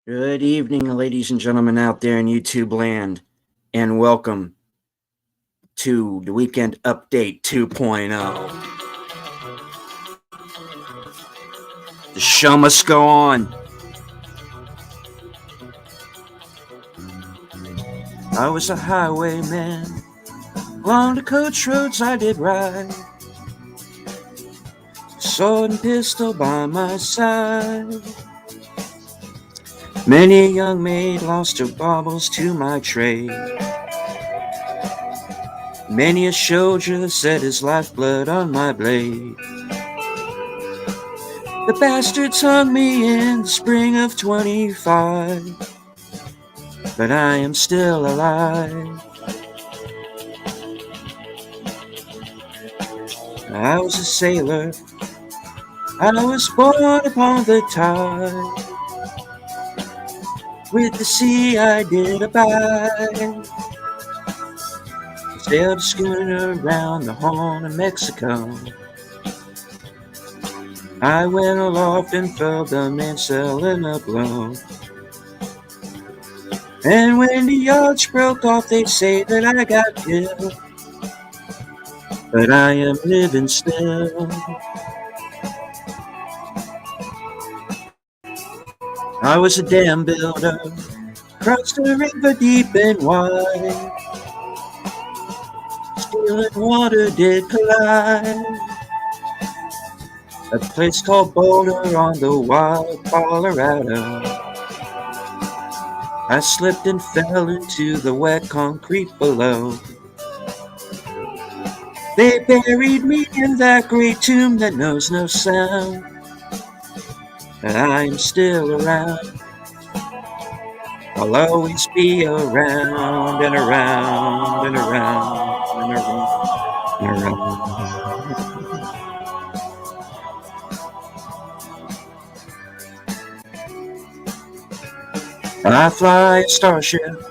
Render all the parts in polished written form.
Good evening, ladies and gentlemen out there in YouTube land, and welcome to the Weekend Update 2.0. The show must go on. I was a highwayman, along the coach roads I did ride, sword and pistol by my side. Many a young maid lost her baubles to my trade. Many a soldier set his lifeblood on my blade. The bastards hung me in the spring of 25, but I am still alive. I was a sailor, I was born upon the tide. With the sea I did abide. Sailed a schooner around the Horn of Mexico. I went aloft and filled the mainsail in a blow. And when the yards broke off, they say that I got killed, but I am living still. I was a dam builder, crossed the river deep and wide. Steel and water did collide. A place called Boulder on the wild Colorado. I slipped and fell into the wet concrete below. They buried me in that great tomb that knows no sound, but I am still around. I'll always be around and around and around and around and around. I fly a starship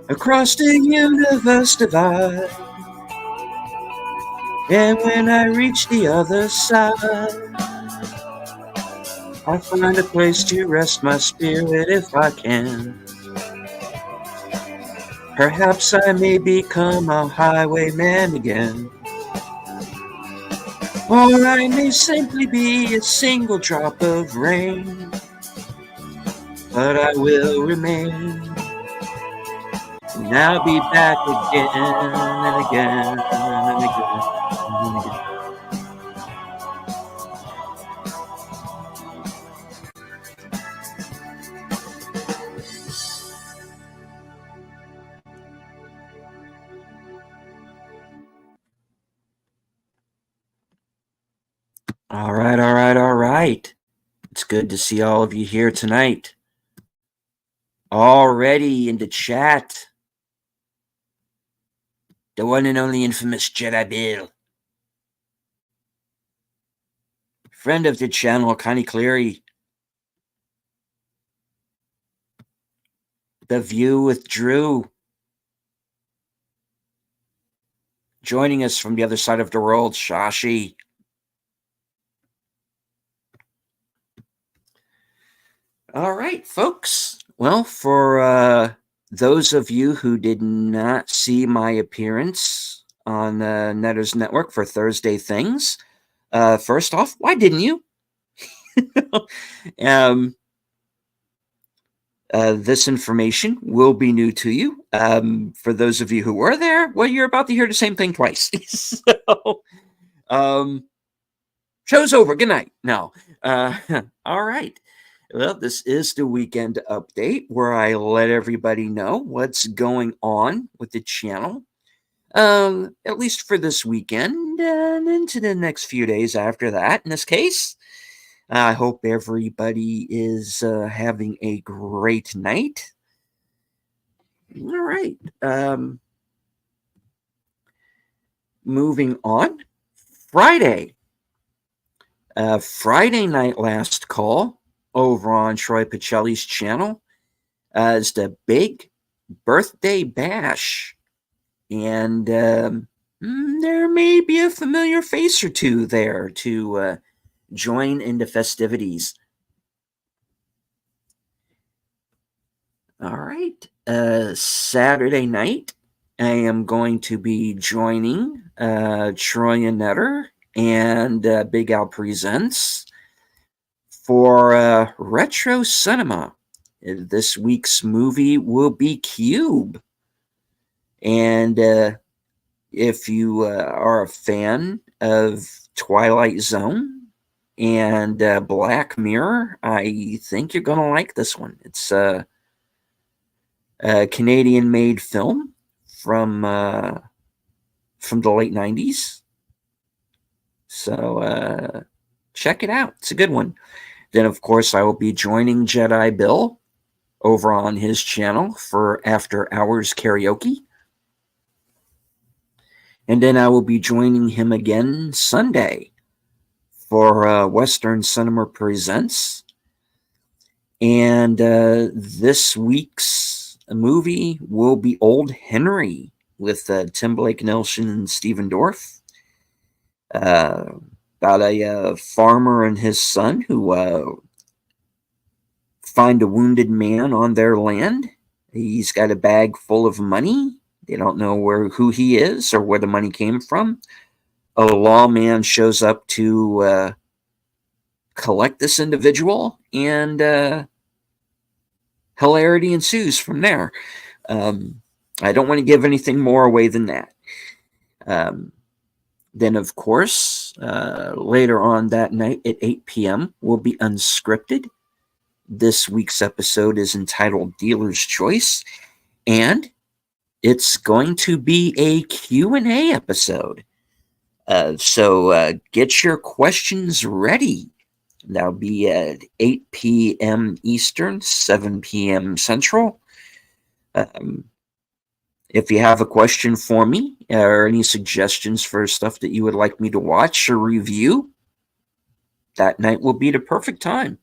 across the universe divide, and when I reach the other side, I find a place to rest my spirit if I can. Perhaps I may become a highwayman again, or I may simply be a single drop of rain, but I will remain, and I'll be back again and again and again and again. All right, all right, all right. It's good to see all of you here tonight. Already in the chat, the one and only infamous Jedi Bill. Friend of the channel, Connie Cleary. The View with Drew. Joining us from the other side of the world, Shashi. All right, folks. Well, for those of you who did not see my appearance on Netters Network for Thursday Things, first off, why didn't you? This information will be new to you. For those of you who were there, well, you're about to hear the same thing twice. So, show's over. Good night. No. All right. Well, this is the weekend update where I let everybody know what's going on with the channel. At least for this weekend and into the next few days after that. In this case, I hope everybody is having a great night. All right. Moving on. Friday. Friday night last call over on Troy Pacelli's channel is the big birthday bash. And there may be a familiar face or two there to join in the festivities. All right. Saturday night, I am going to be joining Troy and Netter and Big Al Presents for Retro Cinema. This week's movie will be Cube. And if you are a fan of Twilight Zone and Black Mirror, I think you're going to like this one. It's a Canadian-made film from the late 90s. So check it out. It's a good one. Then, of course, I will be joining Jedi Bill over on his channel for After Hours Karaoke. And then I will be joining him again Sunday for Western Cinema Presents. And this week's movie will be Old Henry with Tim Blake Nelson and Stephen Dorff. About a farmer and his son who find a wounded man on their land. He's got a bag full of money. They don't know who he is or where the money came from. A lawman shows up to collect this individual, and hilarity ensues from there. I don't want to give anything more away than that. Then, of course, later on that night at 8 p.m. will be Unscripted. This week's episode is entitled Dealer's Choice, and it's going to be a Q&A episode. So get your questions ready. That'll be at 8 p.m. Eastern, 7 p.m. Central. If you have a question for me or any suggestions for stuff that you would like me to watch or review, that night will be the perfect time.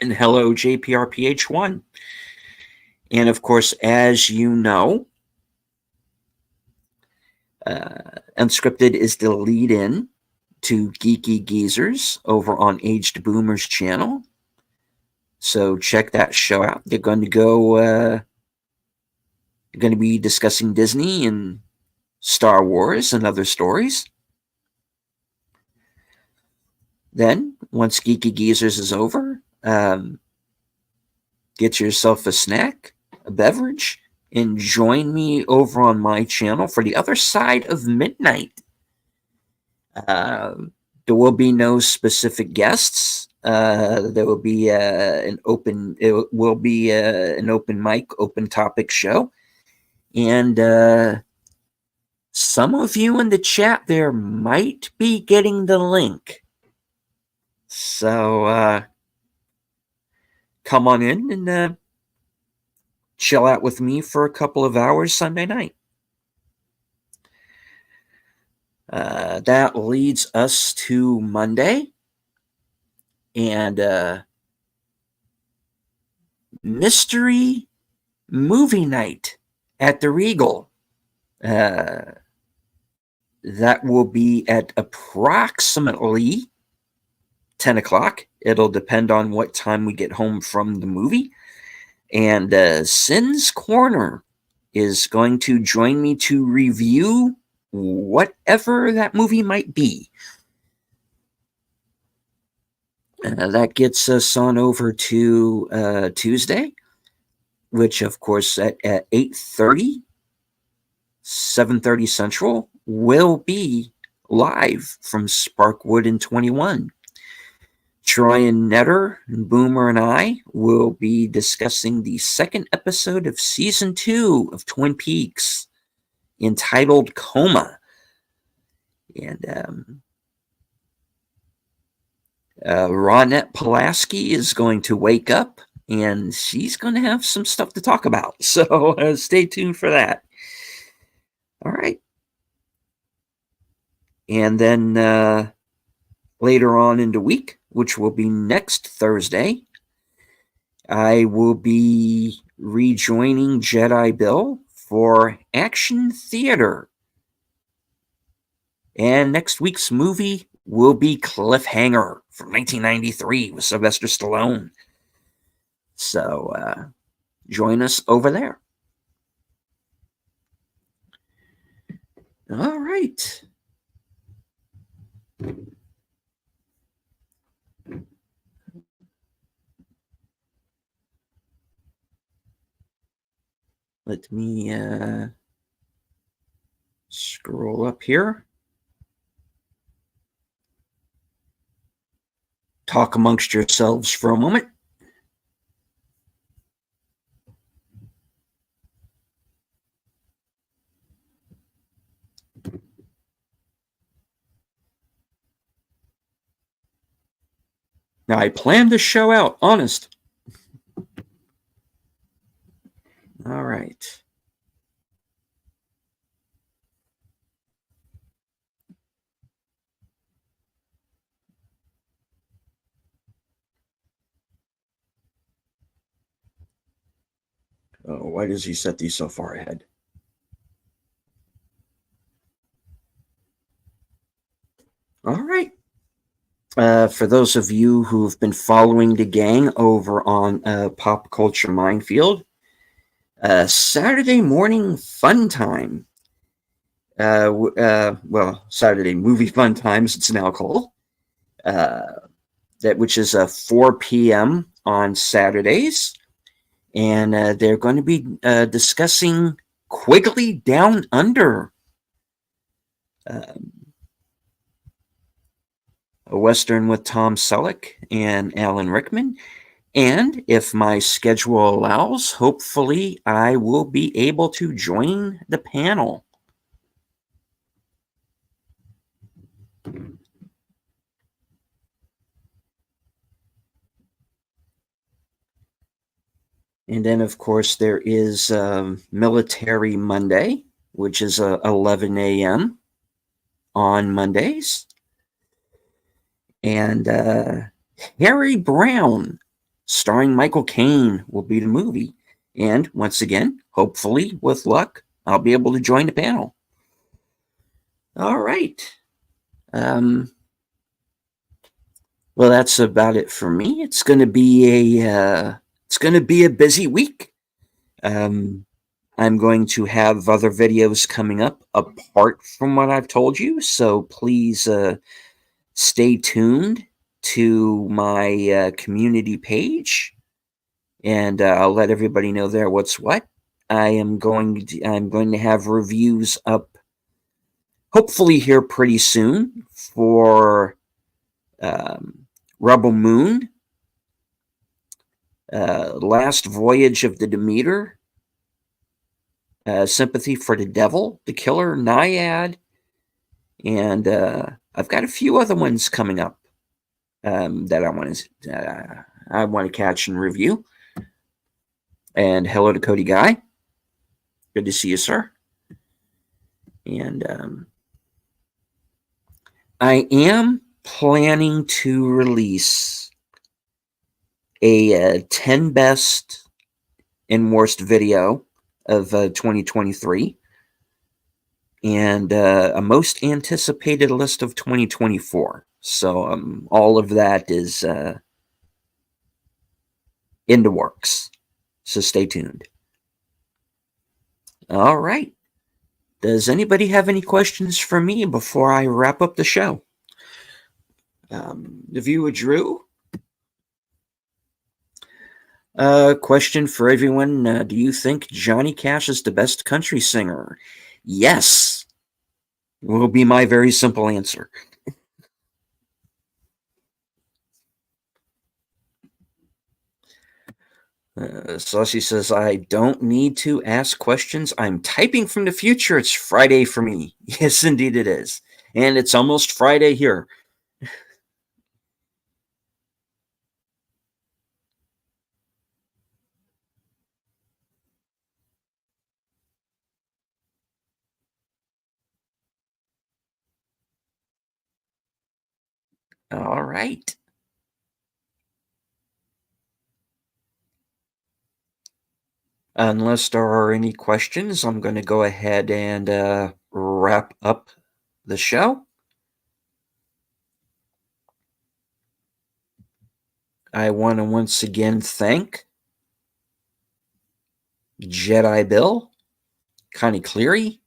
And hello, JPRPH1. And of course, as you know, Unscripted is the lead-in to Geeky Geezers over on Aged Boomers channel. So check that show out. They're going to be discussing Disney and Star Wars and other stories. Then, once Geeky Geezers is over, get yourself a snack, a beverage, and join me over on my channel for the other side of midnight. There will be no specific guests. There will be an open mic, open topic show. And some of you in the chat there might be getting the link. So come on in and chill out with me for a couple of hours Sunday night. That leads us to Monday. And mystery movie night at the Regal. That will be at approximately 10 o'clock. It'll depend on what time we get home from the movie. And Sin's Corner is going to join me to review whatever that movie might be. That gets us on over to Tuesday, which, of course, at 8:30, 7:30 Central, will be live from Sparkwood in 21. Troy and Netter, and Boomer and I will be discussing the second episode of Season 2 of Twin Peaks, entitled Coma. And Ronette Pulaski is going to wake up, and she's going to have some stuff to talk about. So stay tuned for that. All right. And then later on in the week, which will be next Thursday, I will be rejoining Jedi Bill for Action Theater. And next week's movie will be Cliffhanger from 1993 with Sylvester Stallone. So join us over there. All right. Let me scroll up here. Talk amongst yourselves for a moment. Now, I planned this show out, honest. All right. Oh, why does he set these so far ahead? All right. For those of you who've been following the gang over on Pop Culture Minefield, Saturday morning fun time. Well, Saturday movie fun times, it's now called. Which is 4 p.m. on Saturdays. And they're going to be discussing Quigley Down Under, a Western with Tom Selleck and Alan Rickman. And if my schedule allows, hopefully I will be able to join the panel. And then, of course, there is Military Monday, which is 11 a.m. on Mondays. And Harry Brown, starring Michael Caine, will be the movie. And once again, hopefully, with luck, I'll be able to join the panel. All right. Well, that's about it for me. It's going to be a busy week. I'm going to have other videos coming up apart from what I've told you, so please stay tuned to my community page, and I'll let everybody know there what's what. I'm going to have reviews up, hopefully here pretty soon, for Rebel Moon, Last Voyage of the Demeter, Sympathy for the Devil, The Killer Naiad, and I've got a few other ones coming up that I want to catch and review. And hello to Cody Guy. Good to see you, sir. And I am planning to release a 10 best and worst video of 2023 and a most anticipated list of 2024. So all of that is in the works. So stay tuned. All right. Does anybody have any questions for me before I wrap up the show? The viewer Drew. Question for everyone. Do you think Johnny Cash is the best country singer? Yes. Will be my very simple answer. Saucy says, I don't need to ask questions. I'm typing from the future. It's Friday for me. Yes, indeed it is. And it's almost Friday here. All right. Unless there are any questions, I'm going to go ahead and wrap up the show. I want to once again thank Jedi Bill, Connie Cleary,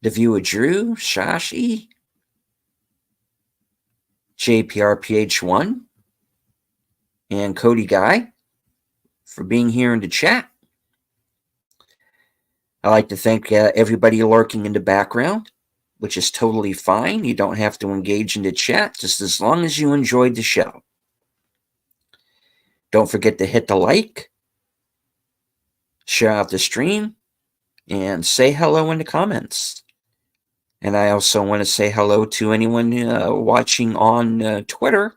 The View of Drew, Shashi, JPRPH1, and Cody Guy for being here in the chat. I'd like to thank everybody lurking in the background, which is totally fine. You don't have to engage in the chat, just as long as you enjoyed the show. Don't forget to hit the like, share out the stream, and say hello in the comments. And I also want to say hello to anyone watching on Twitter.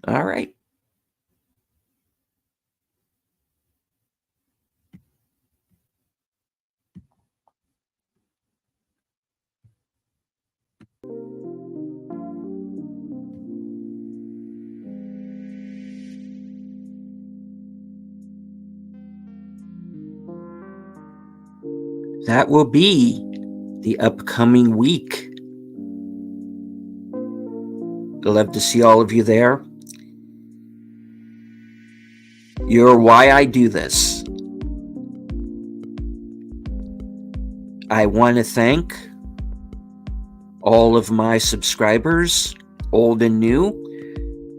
All right. That will be the upcoming week. I'd love to see all of you there. You're why I do this. I want to thank all of my subscribers, old and new.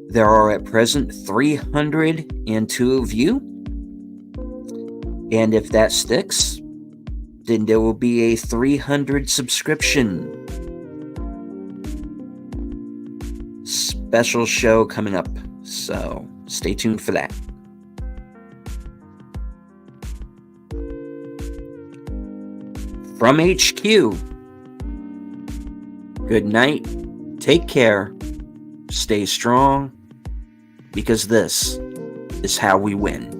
There are at present 302 of you. And if that sticks, then there will be a 300 subscription special show coming up. So stay tuned for that. From HQ, good night, take care, stay strong, because this is how we win.